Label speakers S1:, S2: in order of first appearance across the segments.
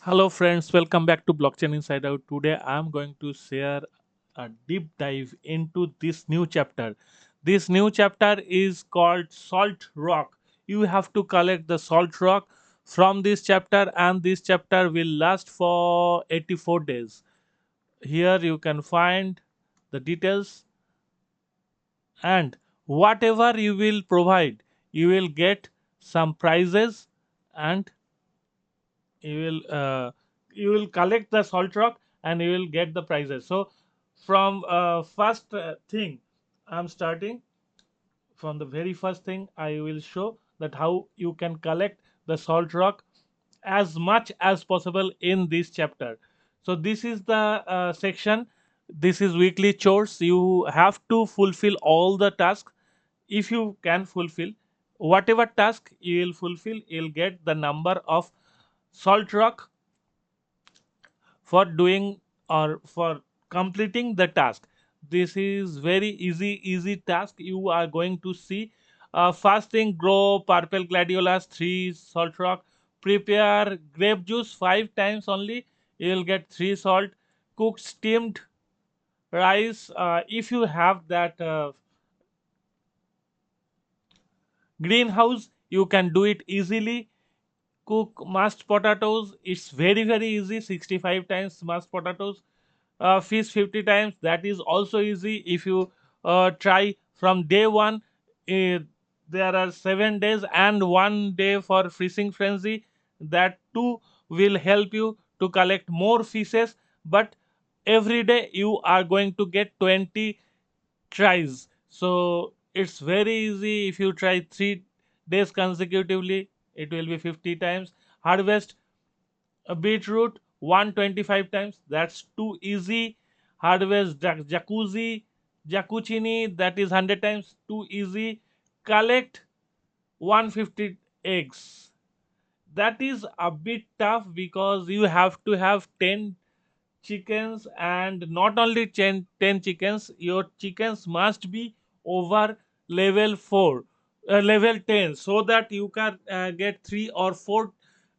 S1: Hello, friends. Welcome back to Blockchain Inside Out. Today, I'm going to share a deep dive into this new chapter. This new chapter is called Salt Rock. You have to collect the salt rock from this chapter, and this chapter will last for 84 days. Here, you can find the details, and whatever you will provide, you will get some prizes and you will collect the salt rock and you will get the prizes. So from first thing, I'm starting from the very first thing. I will show that how you can collect the salt rock as much as possible in this chapter. So this is the section. This is weekly chores. You have to fulfill all the tasks. If you can fulfill whatever task you will fulfill, you'll get the number of salt rock for doing or for completing the task. This is very easy task. You are going to see fasting grow purple gladiolas 3 salt rock, prepare grape juice 5 times only, you will get 3 salt, cook steamed rice. If you have that greenhouse, you can do it easily. Cook mashed potatoes, it's very easy, 65 times mashed potatoes. Fish 50 times, that is also easy if you try from day one. uh, there are 7 days and 1 day for fishing frenzy. That too will help you to collect more fishes, but every day you are going to get 20 tries. So it's very easy. If you try 3 days consecutively, it will be 50 times. Harvest a beetroot 125 times, that's too easy. Harvest jacuzzi that is 100 times, too easy. Collect 150 eggs, that is a bit tough because you have to have 10 chickens, and not only 10 chickens, your chickens must be over level 4, level 10, so that you can get 3 or 4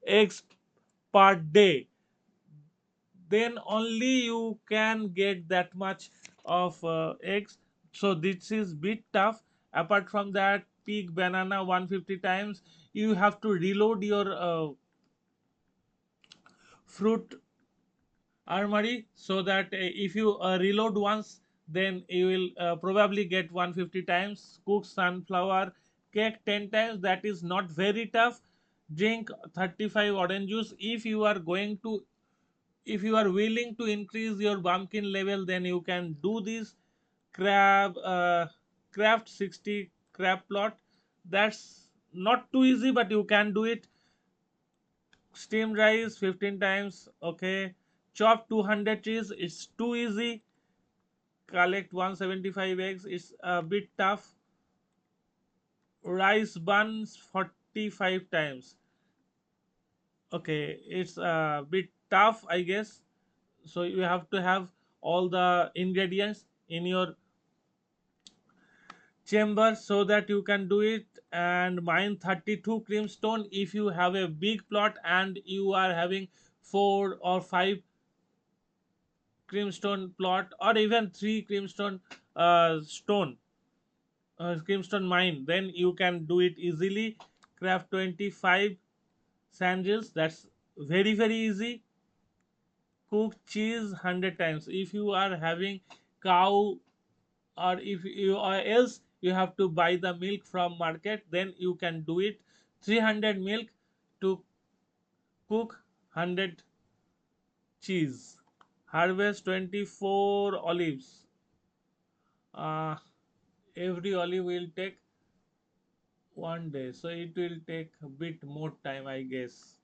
S1: eggs per day. Then only you can get that much of eggs. So this is bit tough. Apart from that, pig banana 150 times. You have to reload your fruit armory, so that if you reload once, then you will probably get 150 times. Cook sunflower cake 10 times, that is not very tough. Drink 35 orange juice. If you are willing to increase your pumpkin level, then you can do this. crab uh, Craft 60 crab plot, that's not too easy, but you can do it. Steamed rice 15 times, okay. Chop 200 cheese, it's too easy. Collect 175 eggs, it's a bit tough. Rice buns 45 times, okay, it's a bit tough, I guess. So you have to have all the ingredients in your chamber so that you can do it. And mine 32 creamstone. If you have a big plot and you are having 4 or 5 creamstone plot, or even 3 creamstone stone creamstone mine, then you can do it easily. Craft 25 sandals, that's very easy. Cook cheese 100 times. If you are having cow, or if you, or else you have to buy the milk from market, then you can do it. 300 milk to cook 100 cheese. Harvest 24 olives. uh, every olive will take 1 day, so it will take a bit more time, I guess.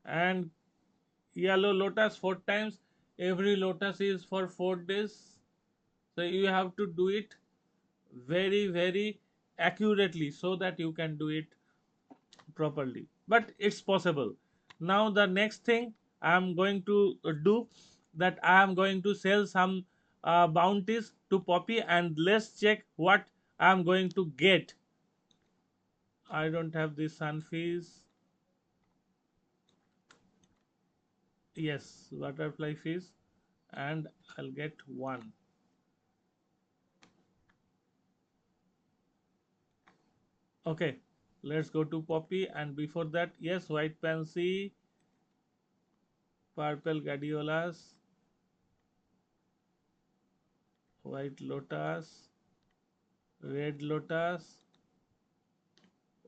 S1: And yellow lotus 4 times. Every lotus is for 4 days, so you have to do it very accurately so that you can do it properly, but it's possible. Now the next thing I am going to do, that I am going to sell some bounties to Poppy, and let's check what I am going to get. I don't have the sunfish. Yes, butterfly fish, and I'll get one. Okay, let's go to poppy, and before that, yes, white pansy, purple gladiolus, white lotus, red lotus,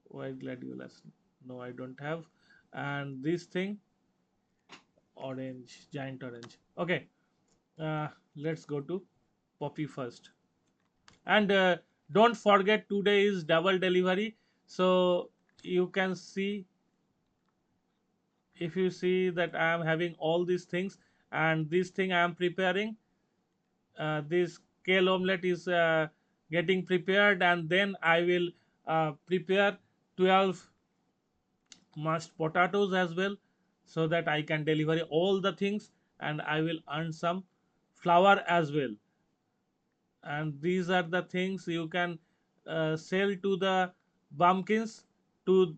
S1: white gladiolus. No, I don't have. And this thing, orange, giant orange. Okay, let's go to poppy first. And don't forget, today is double delivery. So you can see, if you see that I am having all these things, and this thing I am preparing, this kale omelette is getting prepared, and then I will prepare 12 mashed potatoes as well, so that I can deliver all the things, and I will earn some flour as well. And these are the things you can sell to the bumpkins, to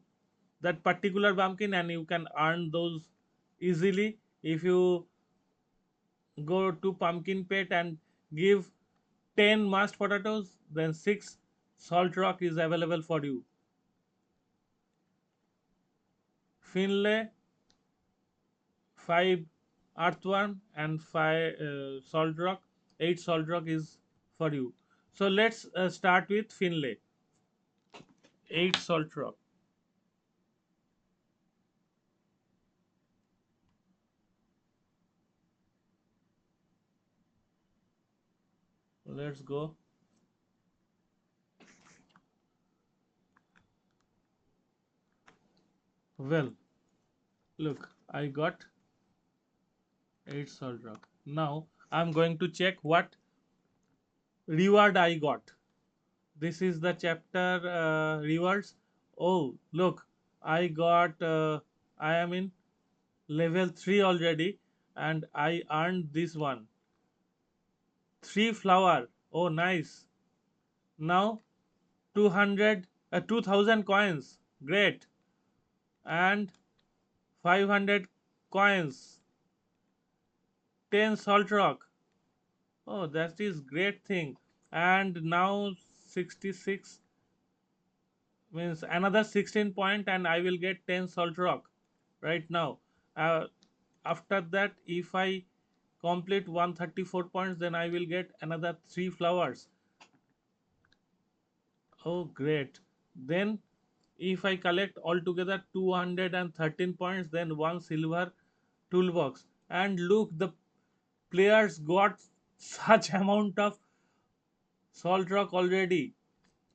S1: that particular bumpkin, and you can earn those easily. If you go to pumpkin pet and give 10 mashed potatoes, then 6 salt rock is available for you. Finlay, 5 earthworm, and 5 salt rock, 8 salt rock is for you. So let's start with Finlay, 8 salt rock. Let's go. Well, look, I got 8 salt rock. Now I'm going to check what reward I got. This is the chapter rewards. Oh, look, I got, I am in level 3 already, and I earned this one. 3 flower. Oh, nice. Now 200, 2000 coins. Great. And 500 coins. 10 salt rock. Oh, that is great thing. And now 66, means another 16 point, and I will get 10 salt rock right now. Uh, After that, if I complete 134 points, then I will get another 3 flowers. Oh, great. Then if I collect altogether 213 points, then one silver toolbox. And look, the players got such amount of salt rock already.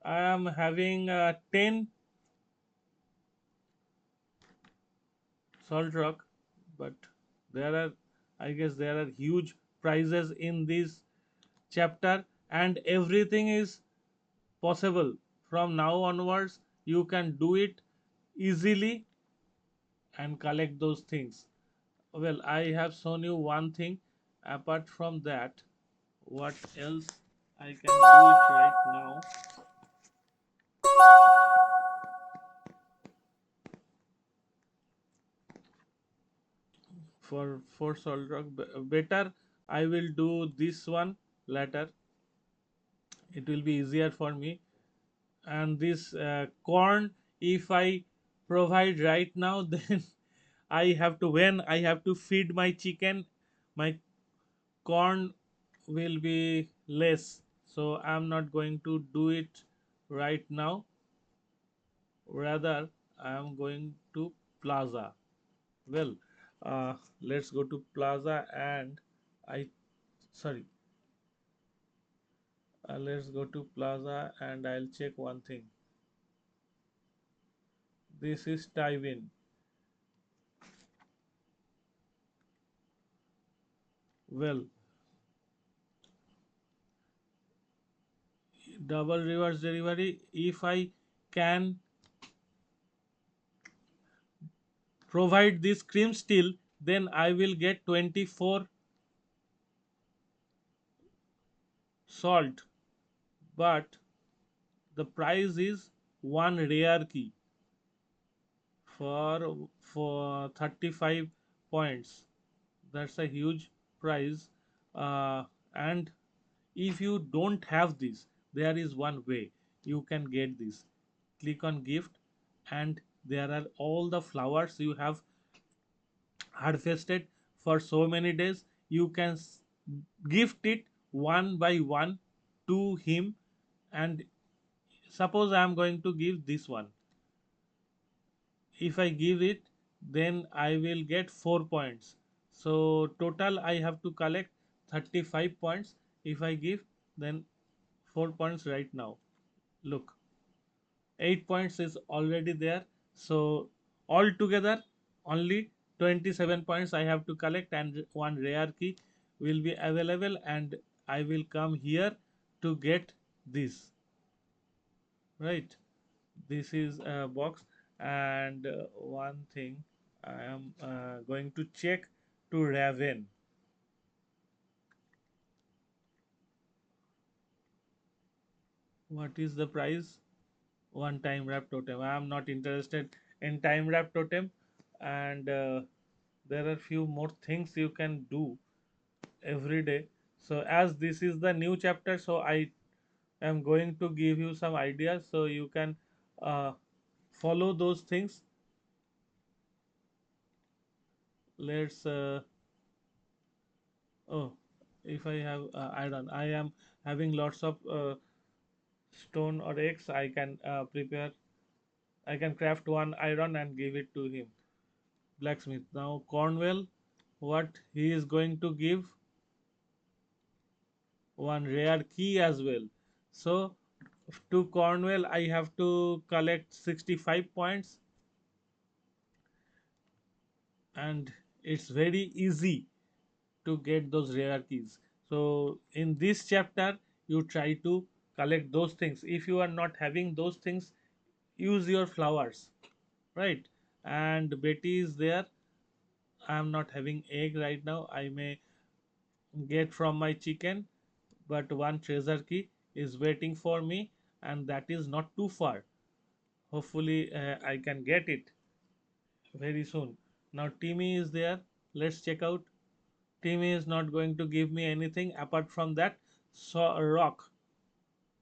S1: I am having 10 salt rock, but there are, I guess, there are huge prizes in this chapter, and everything is possible from now onwards. You can do it easily and collect those things. Well, I have shown you one thing. Apart from that, what else I can do it right now? For salt rock, better I will do this one later. It will be easier for me. And this corn, if I provide right now, then I have to, when I have to feed my chicken, my corn will be less. So I'm not going to do it right now. Rather, I am going to plaza. Well, let's go to plaza, and I, sorry, let's go to plaza, and I'll check one thing. This is Tywin. Well, double reverse delivery, if I can provide this cream still, then I will get 24 salt, but the price is one rare key for 35 points. That's a huge prize. And if you don't have this, there is one way you can get this. Click on gift, and there are all the flowers you have harvested for so many days. You can gift it one by one to him. And suppose I am going to give this one. If I give it, then I will get 4 points. So total I have to collect 35 points. If I give, then 4 points right now. Look, 8 points is already there. So altogether only 27 points I have to collect, and one rare key will be available, and I will come here to get this, right? This is a box. And one thing I am going to check to Raven. What is the price? One time wrap totem. I am not interested in time wrap totem. And there are few more things you can do every day. So as this is the new chapter, so I am going to give you some ideas so you can uh, follow those things. Let's oh, if I have iron, I am having lots of stone or eggs. I can prepare, I can craft one iron and give it to him. Blacksmith. Now Cornwell, what he is going to give? One rare key as well. So to Cornwell I have to collect 65 points, and it's very easy to get those rare keys. So in this chapter you try to collect those things. If you are not having those things, use your flowers, right? And Betty is there. I am not having egg right now. I may get from my chicken, but one treasure key is waiting for me, and that is not too far. Hopefully I can get it very soon. Now Timmy is there. Let's check out. Timmy is not going to give me anything apart from that rock,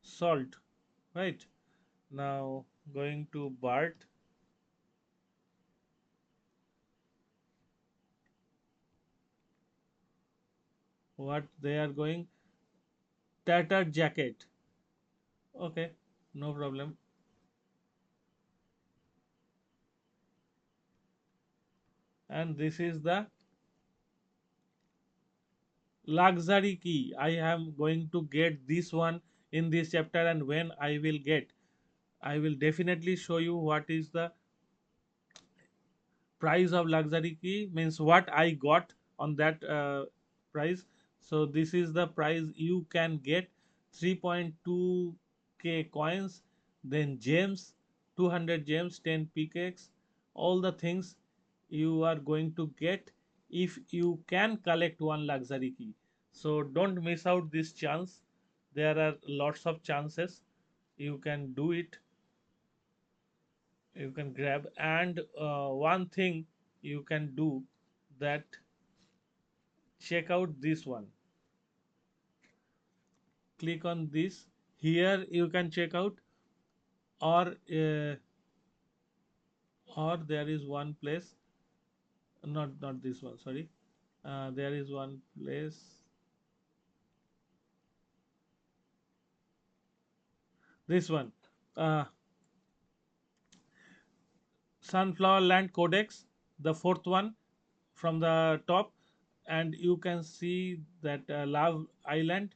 S1: salt, right? Now going to Bart. What they are going? Tattered jacket. Okay, no problem. And this is the luxury key. I am going to get this one in this chapter, and when I will get, I will definitely show you what is the price of luxury key, means what I got on that price. So this is the price you can get: 3.2k coins, then gems, 200 gems, 10 pickaxe, all the things you are going to get if you can collect one luxury key. So don't miss out this chance. There are lots of chances. You can do it, you can grab. And one thing you can do, that check out this one. Click on this. Here you can check out, or there is one place, not this one, sorry. There is one place, this one, uh, Sunflower Land Codex, the fourth one from the top. And you can see that Love Island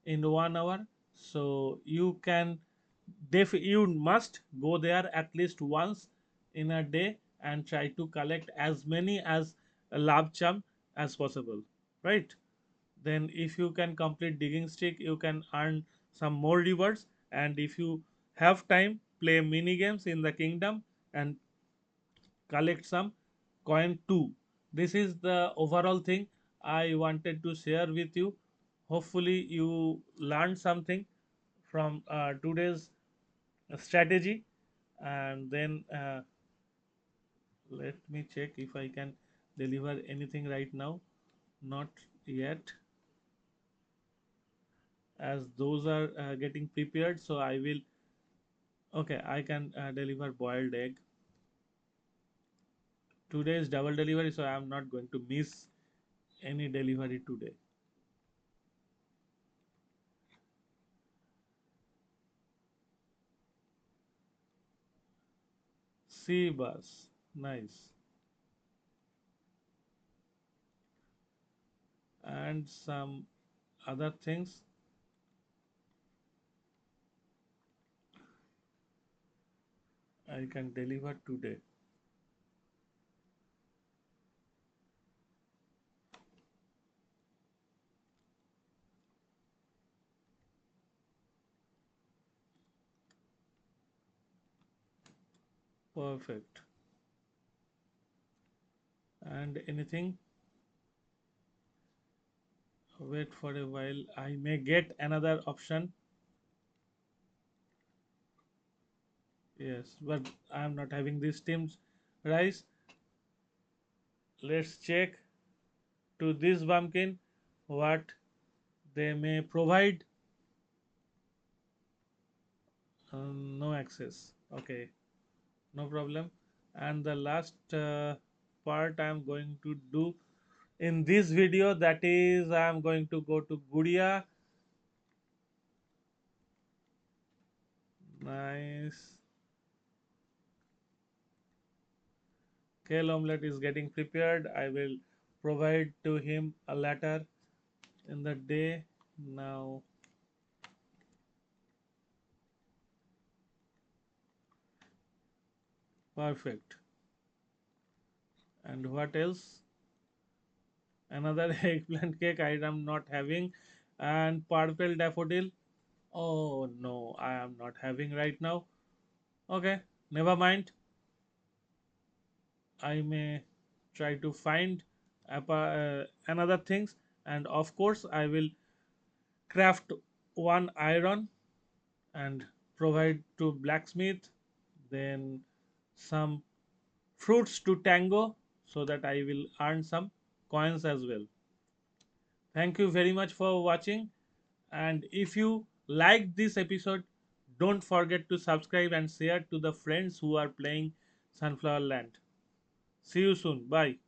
S1: in 1 hour. So you can you must go there at least once in a day and try to collect as many as lab chum as possible, right? Then if you can complete digging stick, you can earn some more rewards. And if you have time, play mini games in the kingdom and collect some coin too. This is the overall thing I wanted to share with you. Hopefully you learned something from today's strategy. And then let me check if I can deliver anything right now. Not yet, as those are getting prepared. So I will. Okay, I can deliver boiled egg. Today is double delivery, so I am not going to miss any delivery today. Sea bus, nice, and some other things I can deliver today. Perfect. And anything? Wait for a while. I may get another option. Yes, but I am not having this steamed rice. Let's check to this bumpkin what they may provide. No access. Okay, no problem. And the last part I am going to do in this video, that is I am going to go to Gudia. Nice. Kale omelette is getting prepared. I will provide to him a later in the day. Now, perfect. And what else? Another eggplant cake I am not having. And purple daffodil. Oh no, I am not having right now. Okay, never mind. I may try to find another things, and of course I will craft one iron and provide to blacksmith, then some fruits to tango, so that I will earn some coins as well. Thank you very much for watching, and if you like this episode, don't forget to subscribe and share to the friends who are playing Sunflower Land. See you soon. Bye.